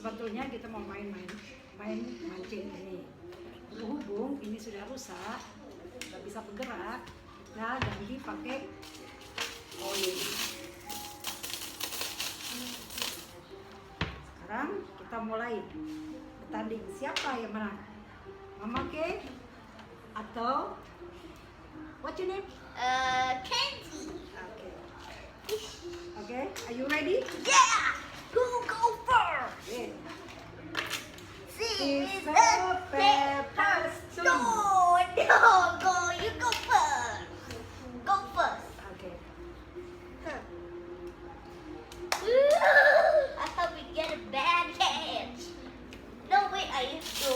sebetulnya kita mau main mancing ini. Berhubung ini sudah rusak, nggak bisa bergerak, nah ganti pakai koin. Sekarang kita mulai bertanding. Siapa yang menang? Mama K atau what's your name? Candy. Okay, are you ready? Yeah. Who go first? Yeah. Scissors, paper, stone. No, go. You go first. Go first. Okay. I hope we get a bad catch. No, wait. I used to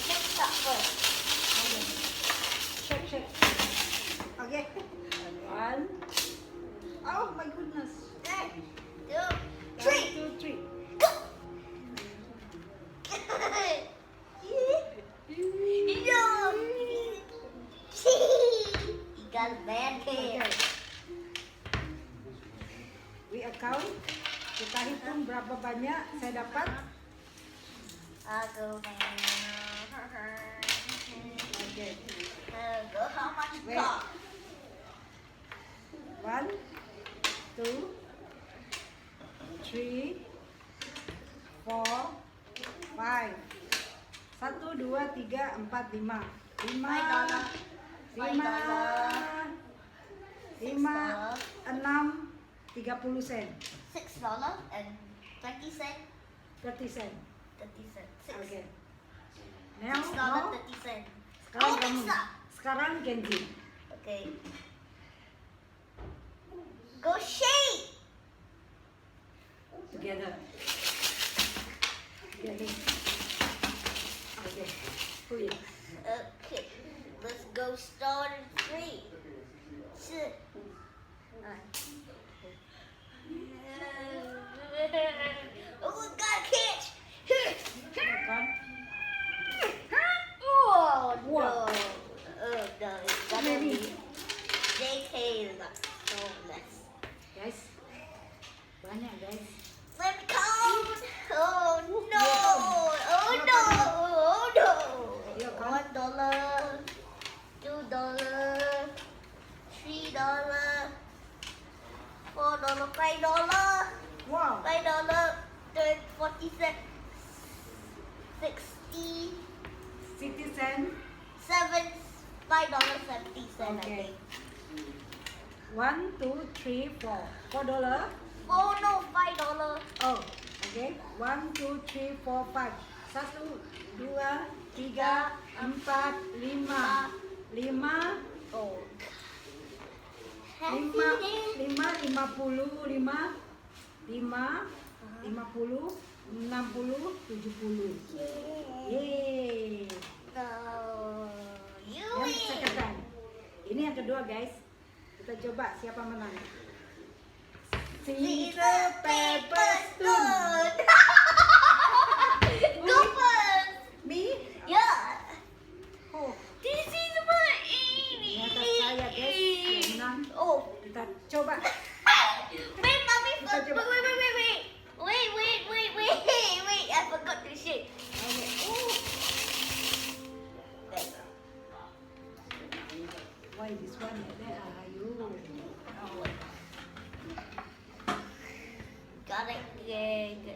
mix up first. Okay. Shake. Okay. One. Oh my goodness. 1, 2, 1, 3. 2, 3. Go. No. You got a bad Okay. catch. We account. Kita hitung berapa banyak saya dapat. I'll go. Okay. Go. How much Wait. cost? 1, 2, 3, 4, 5. 1, 2, 3, 4, 5. 5, 6, 30 sen. $6 and 20 cents. 30 sen. 30 cents. Six. Okay. Now, $6, no. 30 cents. Sekarang Oh, kamu. mix up. Sekarang ganti. Okay. Go shake. Together. Okay. Pull it. Okay. Let's go start in 3, 2, 1. Oh, we got a catch. Makan. Oh, no. Wow. Oh, no. It's How gonna many? be JK. So less. Guys. Banyak guys. Let me count. Oh, no. Oh, Your no. turn. Oh, no. Your turn. $1, $2, $3, $4, $5. Wow. $5, 40 cents, 60, 60 sen. 7, $5.70, I Okay. think. 1, 2, 3, 4. $4. Oh no, $5. Oh, okay. 1, 2, 3, 4, 5. 1, 2, 3, 4, 5. 5. Oh. 5, 55, 50, 60, 70. Yeay. No, you Yang win. second. Ini yang kedua guys. Kita coba siapa menang. Scissors, paper, stone. Go first. Me? Yeah. Oh, This is my ternyata saya guys yang menang. Oh. Kita coba. Wait, mommy, Kita coba. wait. I forgot to shake. Okay. Why this one like that? Are you? Got it. Good.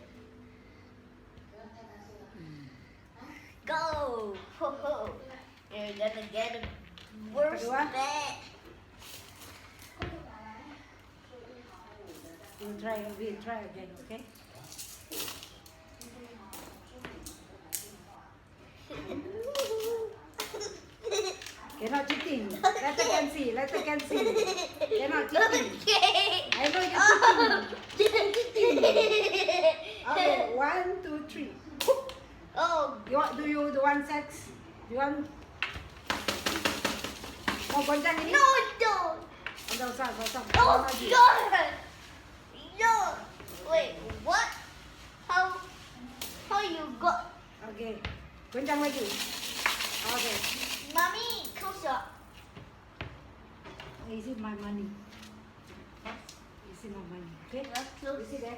Go. Ho, ho. You're gonna get a worse Kedua. bet. We'll try again, okay? Cannot cheating. Let us see. Cannot cheating. Okay. I know you're cheating. Okay, 1, 2, 3. Oh, Do you want sex? You want? Mau goncang ini? no, don't. Enggak usah. Oh, Lagi. God. No. Wait, what? How you got? Okay, goncang lagi. Okay. Mommy, close up. This is my money. This is my money. Okay? Let's close. You see that?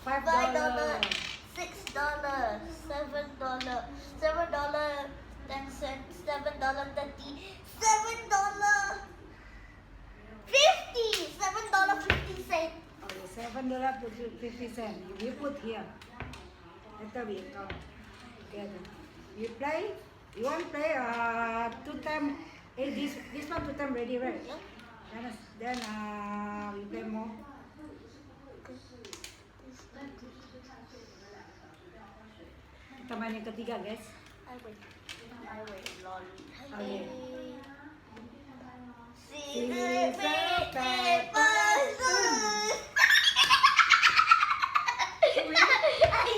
$5. $6, $7, $7.10, $7.30, $7.50. Okay, $7.50. You put here. Later we count together. You play? You want play 2 times? This one 2 times ready, right? Yeah. Then we play more. Kita main yang ketiga, guys. I win, lol. Okay. Scissors, paper, scissors.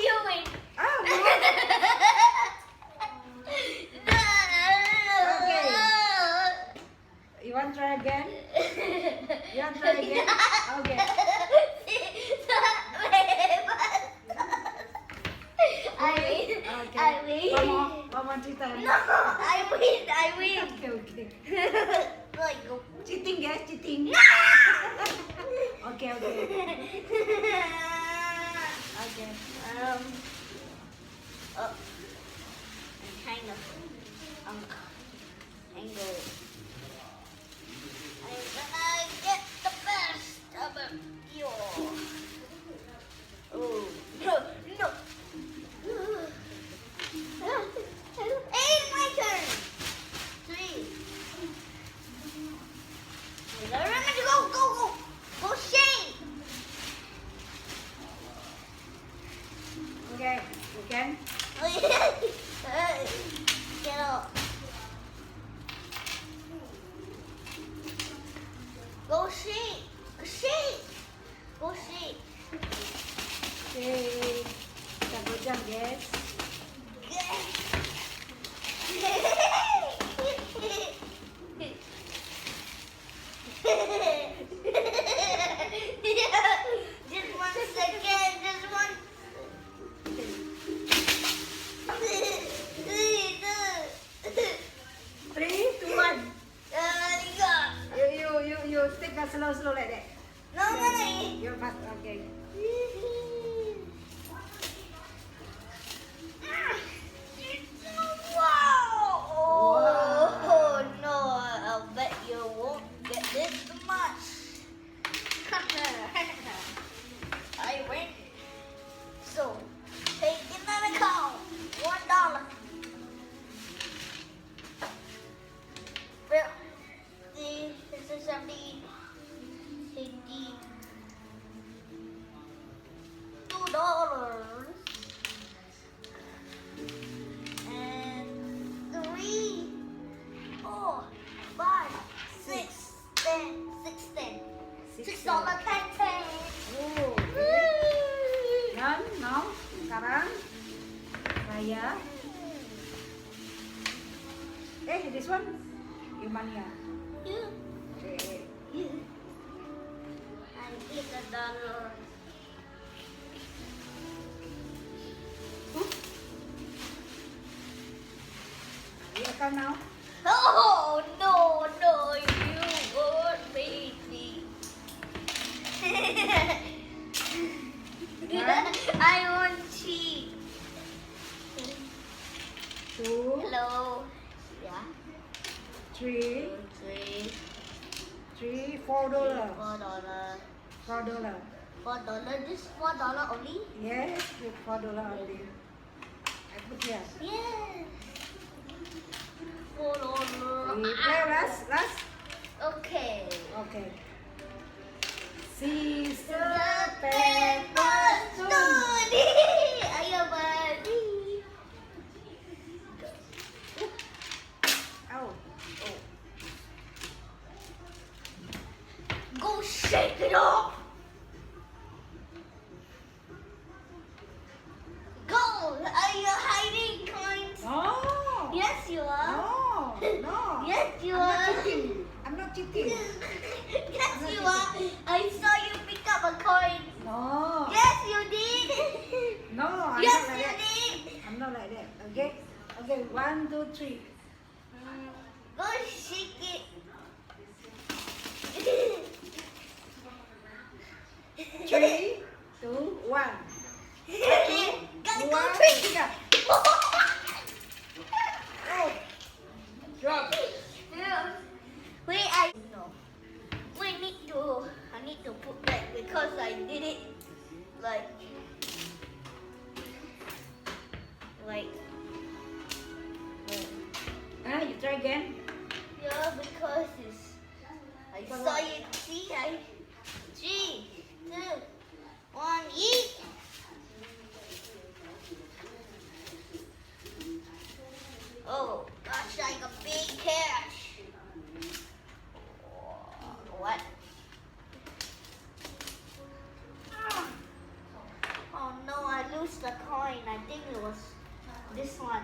You win. Ah, no. Okay. You want try again? You want try again? Okay. I win. One more 3 times. No, I win. Okay. Like, go. Cheating, guys, cheating. Okay. Okay. Kind of angle. I'm gonna get the best of you. Oh, no. Hey, my turn. 3. Remember to go. Go, Shane. Okay, you can? Get up. Go Shane. Go Shane. Okay. Kita gojang, guys. Just 1 second. 3, 2, 1. You take that slow like that. No. You're fast, okay. Wow. No, I'll bet you won't get this much. I win. So, take another count. $1. 50, 60, 70, 80, $2. And 3, 4, 5, 6, 10, $6.10. Oh, dan now sekarang saya Okay, this one, your money. Yeah. Okay. I need $1. We account now. Oh no, no, you won't make me. I want cheat. 2, Hello. Yeah. 3, 3, 3, $4. $4. $4. $4. This $4 only? Yes, with $4 only. I put here. Yes. $4. We play last. Okay. Okay. Scissor, Paper, paper, stone. stone. Ayo, buddy. Oh. Go shake it off. Go. Are you hiding coins? No. Yes, you are. No. No. Yes, you I'm not are. cheating. I'm not cheating. Yes, you are. I saw you pick up a coin. No. Yes, you did. No. I'm Yes, not like you that. did. I'm not like that. Okay. Okay. 1, 2, 3. Go shake it. 3, 2, 1. Gotta go One, trick. tiga. Oh. Drop. Wait, no. I need to put that because I did it like You try again. yeah, because I saw you see 3, 2, 1, yeet. Oh gosh, I got big cash. What? Oh no, I lose the coin. I think it was this one.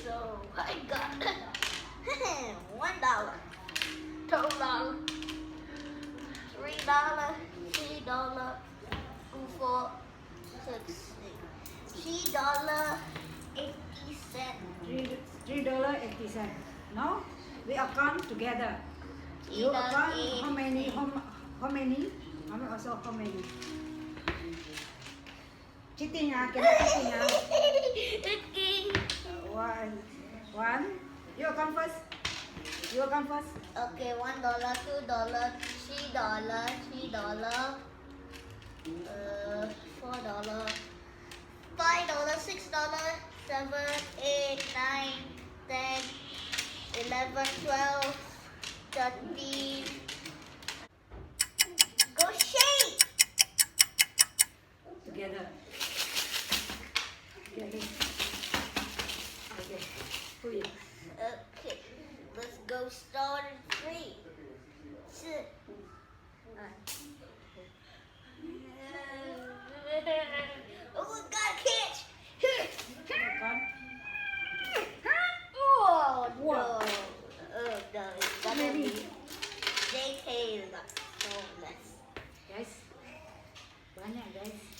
So I got $1, $2, $3, $4, $3.80. $3.80. No? We account together. You account how many? How many? Also how many? Cheating cannot cheating Okay. One. You account first. Okay, $1, $2, $3, $4, $5, $6, 7, 8, 9, 10, 11, 12, 13. Go shake! Together. Okay. Who is? Okay, let's go start in 3, 2, 1. Oh, got a catch! Account. Oh no! Wow. Oh no, it's How gonna many? be JK so less. Guys. Banyak guys.